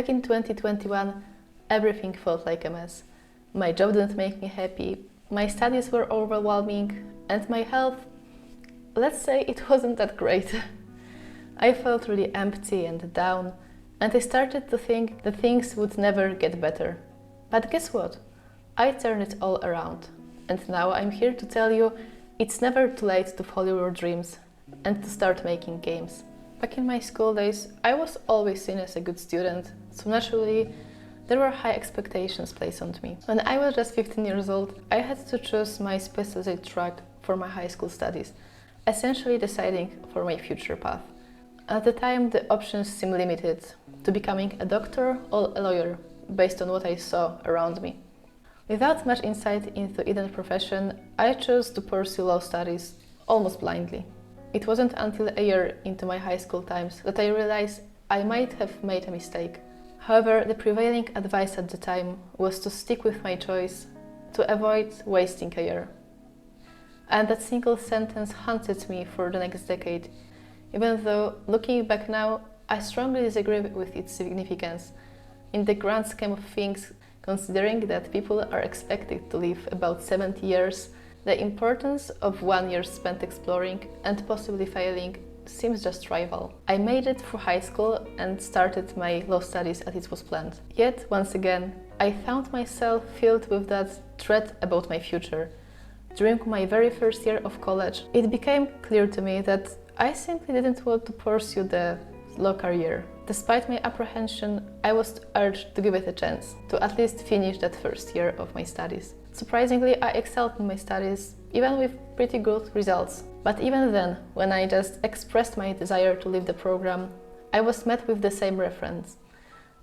Back in 2021, everything felt like a mess. My job didn't make me happy, my studies were overwhelming, and my health, let's say, it wasn't that great. I felt really empty and down, and I started to think that things would never get better. But guess what? I turned it all around, and now I'm here to tell you it's never too late to follow your dreams and to start making games. Back in my school days, I was always seen as a good student, so naturally there were high expectations placed on me. When I was just 15 years old, I had to choose my specific track for my high school studies, essentially deciding for my future path. At the time, the options seemed limited to becoming a doctor or a lawyer, based on what I saw around me. Without much insight into either profession, I chose to pursue law studies almost blindly. It wasn't until a year into my high school times that I realized I might have made a mistake. However, the prevailing advice at the time was to stick with my choice, to avoid wasting a year. And that single sentence haunted me for the next decade, even though, looking back now, I strongly disagree with its significance. In the grand scheme of things, considering that people are expected to live about 70 years, the importance of 1 year spent exploring and possibly failing seems just trivial. I made it through high school and started my law studies as it was planned. Yet, once again, I found myself filled with that dread about my future. During my very first year of college, it became clear to me that I simply didn't want to pursue the law career. Despite my apprehension, I was urged to give it a chance, to at least finish that first year of my studies. Surprisingly, I excelled in my studies, even with pretty good results. But even then, when I just expressed my desire to leave the program, I was met with the same reference.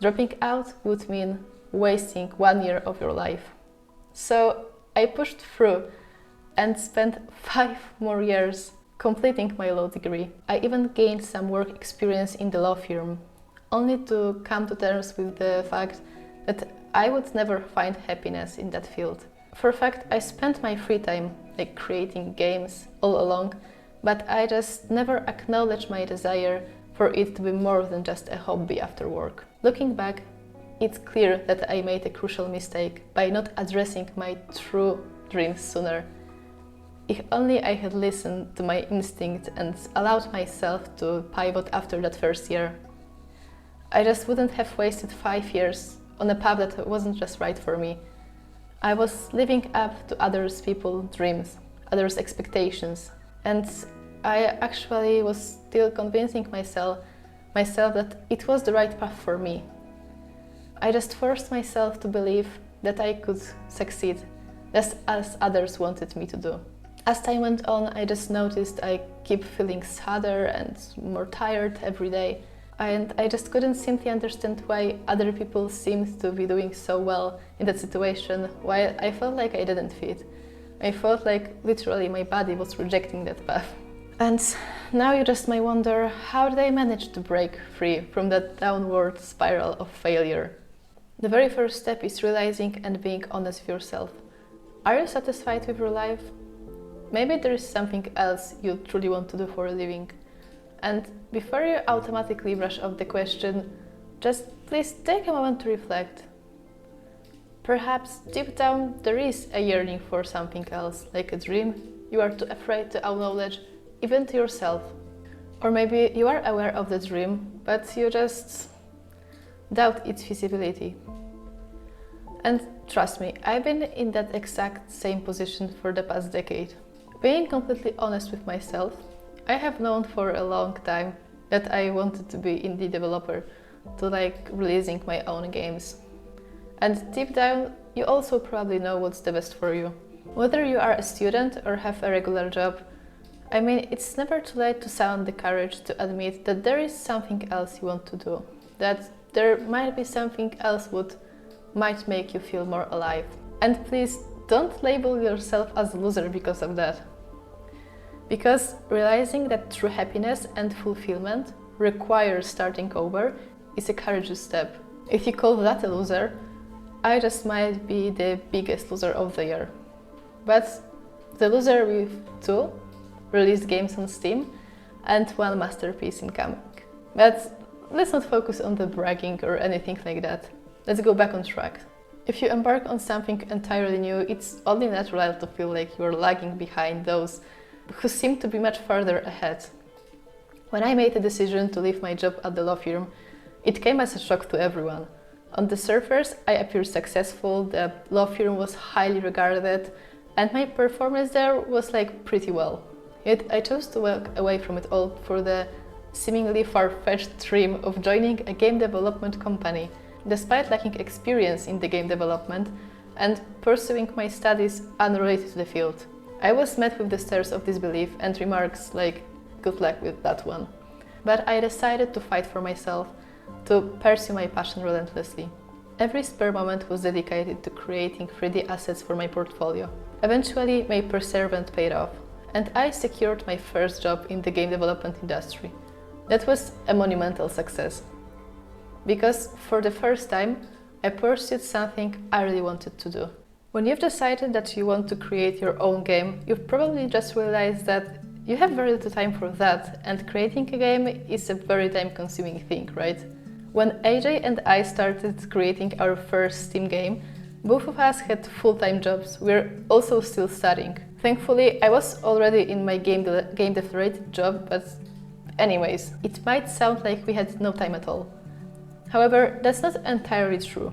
Dropping out would mean wasting 1 year of your life. So I pushed through and spent 5 more years completing my law degree. I even gained some work experience in the law firm, only to come to terms with the fact that I would never find happiness in that field. For a fact, I spent my free time creating games all along, but I just never acknowledged my desire for it to be more than just a hobby after work. Looking back, it's clear that I made a crucial mistake by not addressing my true dreams sooner. If only I had listened to my instinct and allowed myself to pivot after that first year, I just wouldn't have wasted 5 years on a path that wasn't just right for me. I was living up to others' people's dreams, others' expectations, and I actually was still convincing myself that it was the right path for me. I just forced myself to believe that I could succeed, just as others wanted me to do. As time went on, I just noticed I keep feeling sadder and more tired every day. And I just couldn't simply understand why other people seemed to be doing so well in that situation, while I felt like I didn't fit. I felt like literally my body was rejecting that path. And now you just may wonder, how did I manage to break free from that downward spiral of failure? The very first step is realizing and being honest with yourself. Are you satisfied with your life? Maybe there is something else you truly want to do for a living. And before you automatically brush off the question, just please take a moment to reflect. Perhaps deep down there is a yearning for something else, like a dream you are too afraid to acknowledge, even to yourself. Or maybe you are aware of the dream, but you just doubt its feasibility. And trust me, I've been in that exact same position for the past decade. Being completely honest with myself, I have known for a long time that I wanted to be indie developer, to releasing my own games. And deep down, you also probably know what's the best for you. Whether you are a student or have a regular job, I mean, it's never too late to summon the courage to admit that there is something else you want to do, that there might be something else that might make you feel more alive. And please don't label yourself as a loser because of that. Because realizing that true happiness and fulfillment requires starting over is a courageous step. If you call that a loser, I just might be the biggest loser of the year. But the loser with 2 released games on Steam and 1 masterpiece incoming. But let's not focus on the bragging or anything like that. Let's go back on track. If you embark on something entirely new, it's only natural to feel like you're lagging behind those who seem to be much further ahead. When I made the decision to leave my job at the law firm, it came as a shock to everyone. On the surface, I appeared successful, the law firm was highly regarded, and my performance there was like pretty well. Yet I chose to walk away from it all for the seemingly far-fetched dream of joining a game development company. Despite lacking experience in the game development and pursuing my studies unrelated to the field, I was met with the stares of disbelief and remarks like, "Good luck with that one." But I decided to fight for myself, to pursue my passion relentlessly. Every spare moment was dedicated to creating 3D assets for my portfolio. Eventually, my perseverance paid off, and I secured my first job in the game development industry. That was a monumental success, because for the first time, I pursued something I really wanted to do. When you've decided that you want to create your own game, you've probably just realized that you have very little time for that, and creating a game is a very time-consuming thing, right? When AJ and I started creating our first Steam game, both of us had full-time jobs. We're also still studying. Thankfully, I was already in my game dev-related job, but anyways, it might sound like we had no time at all. However, that's not entirely true.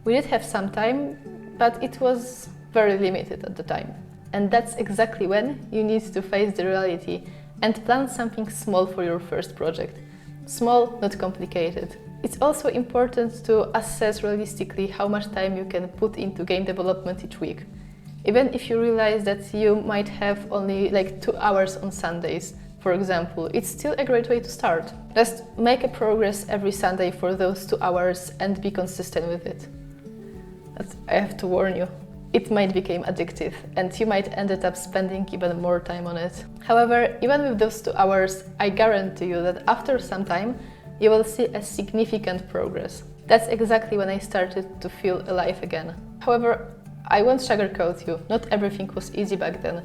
We did have some time, but it was very limited at the time. And that's exactly when you need to face the reality and plan something small for your first project. Small, not complicated. It's also important to assess realistically how much time you can put into game development each week. Even if you realize that you might have only like 2 hours on Sundays, for example, it's still a great way to start. Just make a progress every Sunday for those 2 hours and be consistent with it. I have to warn you, it might become addictive and you might end up spending even more time on it. However, even with those 2 hours, I guarantee you that after some time, you will see a significant progress. That's exactly when I started to feel alive again. However, I won't sugarcoat you, not everything was easy back then.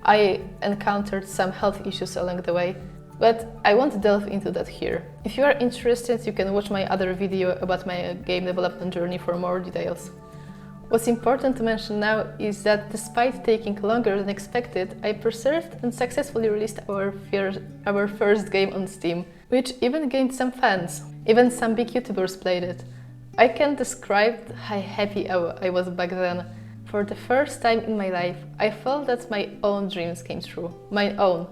I encountered some health issues along the way, but I won't delve into that here. If you are interested, you can watch my other video about my game development journey for more details. What's important to mention now is that despite taking longer than expected, I persevered and successfully released our first game on Steam, which even gained some fans. Even some big YouTubers played it. I can't describe how happy I was back then. For the first time in my life, I felt that my own dreams came true. My own,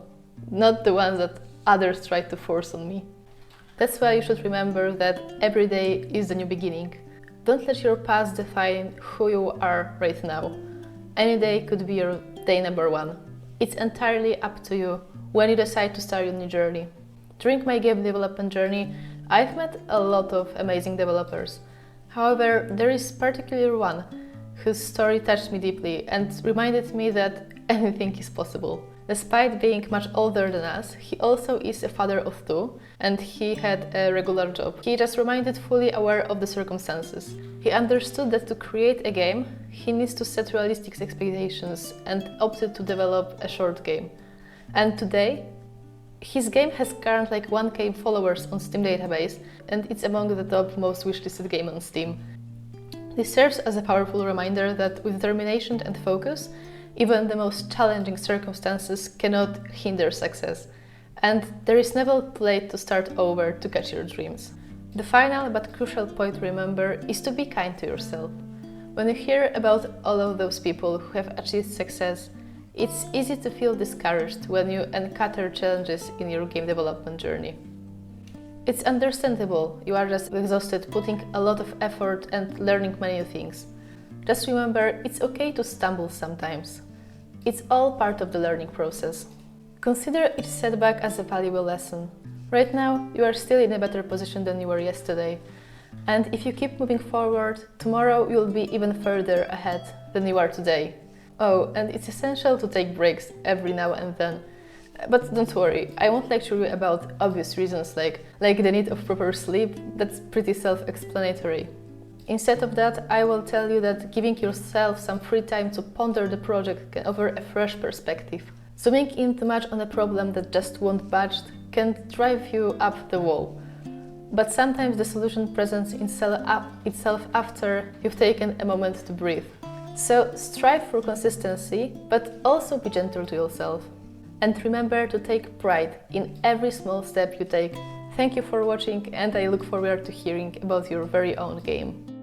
not the ones that others tried to force on me. That's why you should remember that every day is the new beginning. Don't let your past define who you are right now. Any day could be your day number 1. It's entirely up to you when you decide to start your new journey. During my game development journey, I've met a lot of amazing developers. However, there is particularly one whose story touched me deeply and reminded me that anything is possible. Despite being much older than us, he also is a father of 2 and he had a regular job. He just remained fully aware of the circumstances. He understood that to create a game, he needs to set realistic expectations and opted to develop a short game. And today, his game has currently like 1K followers on Steam database and it's among the top most wishlisted game on Steam. This serves as a powerful reminder that with determination and focus, even the most challenging circumstances cannot hinder success, and there is never too late to start over to catch your dreams. The final but crucial point to remember is to be kind to yourself. When you hear about all of those people who have achieved success, it's easy to feel discouraged when you encounter challenges in your game development journey. It's understandable, you are just exhausted putting a lot of effort and learning many new things. Just remember, it's okay to stumble sometimes. It's all part of the learning process. Consider each setback as a valuable lesson. Right now, you are still in a better position than you were yesterday. And if you keep moving forward, tomorrow you'll be even further ahead than you are today. Oh, and it's essential to take breaks every now and then. But don't worry, I won't lecture you about obvious reasons like the need of proper sleep. That's pretty self-explanatory. Instead of that, I will tell you that giving yourself some free time to ponder the project can offer a fresh perspective. Zooming in too much on a problem that just won't budge can drive you up the wall. But sometimes the solution presents itself after you've taken a moment to breathe. So strive for consistency, but also be gentle to yourself. And remember to take pride in every small step you take. Thank you for watching, and I look forward to hearing about your very own game.